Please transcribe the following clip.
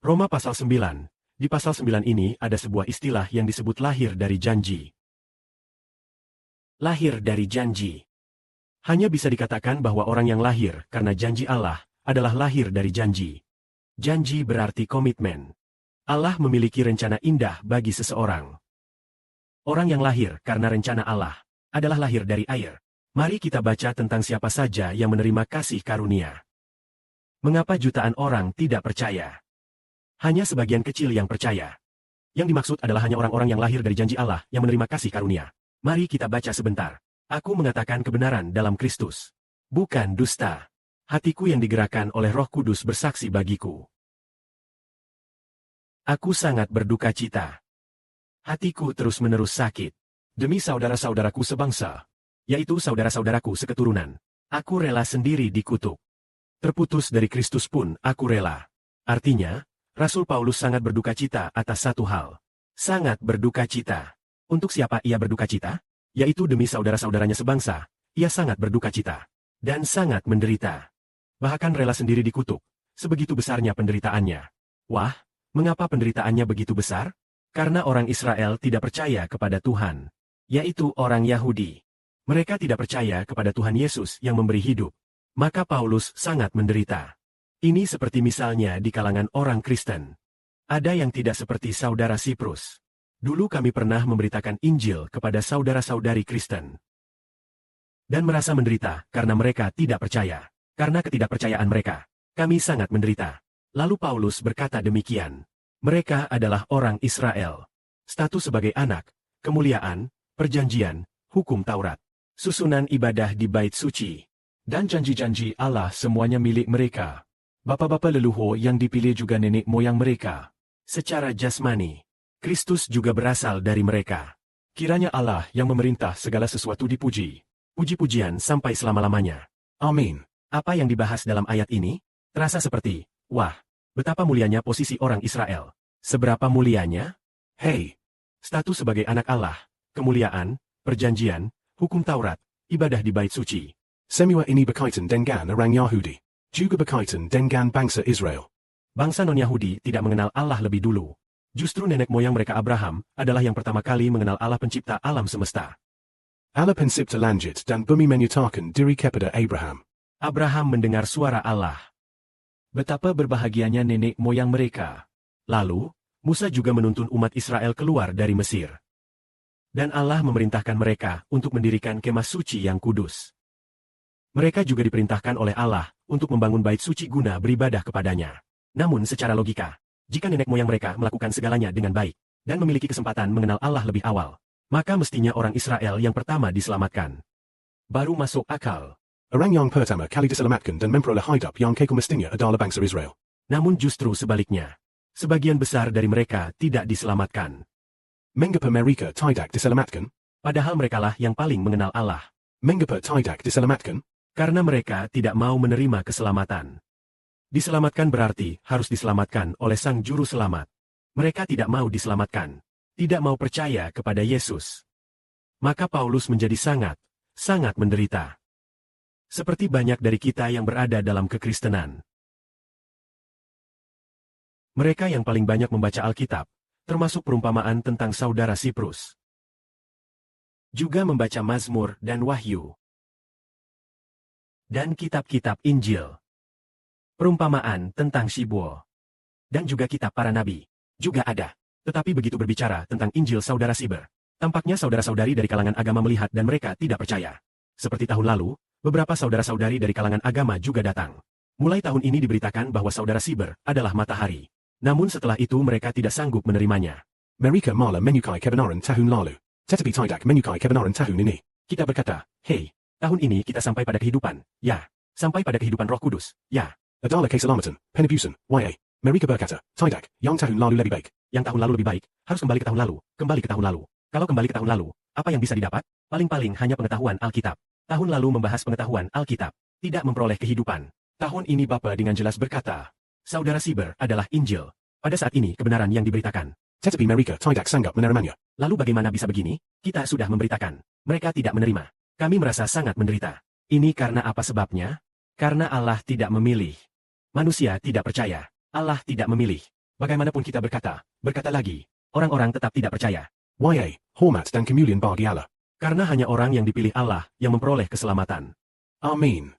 Roma pasal 9. Di pasal 9 ini ada sebuah istilah yang disebut lahir dari janji. Lahir dari janji. Hanya bisa dikatakan bahwa orang yang lahir karena janji Allah adalah lahir dari janji. Janji berarti komitmen. Allah memiliki rencana indah bagi seseorang. Orang yang lahir karena rencana Allah adalah lahir dari air. Mari kita baca tentang siapa saja yang menerima kasih karunia. Mengapa jutaan orang tidak percaya? Hanya sebagian kecil yang percaya. Yang dimaksud adalah hanya orang-orang yang lahir dari janji Allah yang menerima kasih karunia. Mari kita baca sebentar. Aku mengatakan kebenaran dalam Kristus. Bukan dusta. Hatiku yang digerakkan oleh Roh Kudus bersaksi bagiku. Aku sangat berduka cita. Hatiku terus-menerus sakit. Demi saudara-saudaraku sebangsa, yaitu saudara-saudaraku seketurunan. Aku rela sendiri dikutuk. Terputus dari Kristus pun aku rela. Artinya, Rasul Paulus sangat berduka cita atas satu hal. Sangat berduka cita. Untuk siapa ia berduka cita? Yaitu demi saudara-saudaranya sebangsa. Ia sangat berduka cita. Dan sangat menderita. Bahkan rela sendiri dikutuk. Sebegitu besarnya penderitaannya. Wah, mengapa penderitaannya begitu besar? Karena orang Israel tidak percaya kepada Tuhan. Yaitu orang Yahudi. Mereka tidak percaya kepada Tuhan Yesus yang memberi hidup. Maka Paulus sangat menderita. Ini seperti misalnya di kalangan orang Kristen. Ada yang tidak seperti saudara Siprus. Dulu kami pernah memberitakan Injil kepada saudara-saudari Kristen. Dan merasa menderita karena mereka tidak percaya. Karena ketidakpercayaan mereka, kami sangat menderita. Lalu Paulus berkata demikian. Mereka adalah orang Israel. Status sebagai anak, kemuliaan, perjanjian, hukum Taurat, susunan ibadah di bait suci, dan janji-janji Allah semuanya milik mereka. Bapa-bapa leluhur yang dipilih juga nenek moyang mereka. Secara jasmani, Kristus juga berasal dari mereka. Kiranya Allah yang memerintah segala sesuatu dipuji. Puji-pujian sampai selama-lamanya. Amin. Apa yang dibahas dalam ayat ini? Terasa seperti, wah, betapa mulianya posisi orang Israel. Seberapa mulianya? Hei, status sebagai anak Allah, kemuliaan, perjanjian, hukum Taurat, ibadah di bait suci. Semua ini berkaitan dengan orang Yahudi. Juga berkaitan dengan bangsa Israel. Bangsa non-Yahudi tidak mengenal Allah lebih dulu. Justru nenek moyang mereka Abraham adalah yang pertama kali mengenal Allah pencipta alam semesta. Allah pencipta langit dan bumi menyatakan diri kepada Abraham. Abraham mendengar suara Allah. Betapa berbahagianya nenek moyang mereka. Lalu, Musa juga menuntun umat Israel keluar dari Mesir. Dan Allah memerintahkan mereka untuk mendirikan kemah suci yang kudus. Mereka juga diperintahkan oleh Allah untuk membangun bait suci guna beribadah kepadanya. Namun secara logika, jika nenek moyang mereka melakukan segalanya dengan baik, dan memiliki kesempatan mengenal Allah lebih awal, maka mestinya orang Israel yang pertama diselamatkan. Baru masuk akal. Orang yang pertama kali diselamatkan dan memperoleh hidup yang kekal mestinya adalah bangsa Israel. Namun justru sebaliknya, sebagian besar dari mereka tidak diselamatkan. Mengapa mereka tidak diselamatkan? Padahal merekalah yang paling mengenal Allah. Mengapa tidak diselamatkan? Karena mereka tidak mau menerima keselamatan. Diselamatkan berarti harus diselamatkan oleh Sang Juru Selamat. Mereka tidak mau diselamatkan. Tidak mau percaya kepada Yesus. Maka Paulus menjadi sangat menderita. Seperti banyak dari kita yang berada dalam kekristenan. Mereka yang paling banyak membaca Alkitab, termasuk perumpamaan tentang saudara Siprus. Juga membaca Mazmur dan Wahyu. Dan kitab-kitab Injil. Perumpamaan tentang Sibuo. Dan juga kitab para nabi. Juga ada. Tetapi begitu berbicara tentang Injil saudara Siber, tampaknya saudara-saudari dari kalangan agama melihat dan mereka tidak percaya. Seperti tahun lalu, beberapa saudara-saudari dari kalangan agama juga datang. Mulai tahun ini diberitakan bahwa saudara Siber adalah matahari. Namun setelah itu mereka tidak sanggup menerimanya. Mereka malah menyukai kebenaran tahun lalu. Tetapi tidak menyukai kebenaran tahun ini. Kita berkata, hei, tahun ini kita sampai pada kehidupan, ya. Sampai pada kehidupan Roh Kudus, ya. Adalah keselamatan, penebusan, ya. Mereka berkata, tidak, yang tahun lalu lebih baik. Yang tahun lalu lebih baik, harus kembali ke tahun lalu, kembali ke tahun lalu. Kalau kembali ke tahun lalu, apa yang bisa didapat? Paling-paling hanya pengetahuan Alkitab. Tahun lalu membahas pengetahuan Alkitab, tidak memperoleh kehidupan. Tahun ini Bapa dengan jelas berkata, saudara Siber adalah Injil. Pada saat ini kebenaran yang diberitakan. Tetapi mereka tidak sanggup menerimanya. Lalu bagaimana bisa begini? Kita sudah memberitakan. Mereka tidak menerima. Kami merasa sangat menderita. Ini karena apa sebabnya? Karena Allah tidak memilih. Manusia tidak percaya. Allah tidak memilih. Bagaimanapun kita berkata lagi, orang-orang tetap tidak percaya. Ya, hormat dan kemuliaan bagi Allah. Karena hanya orang yang dipilih Allah yang memperoleh keselamatan. Amin.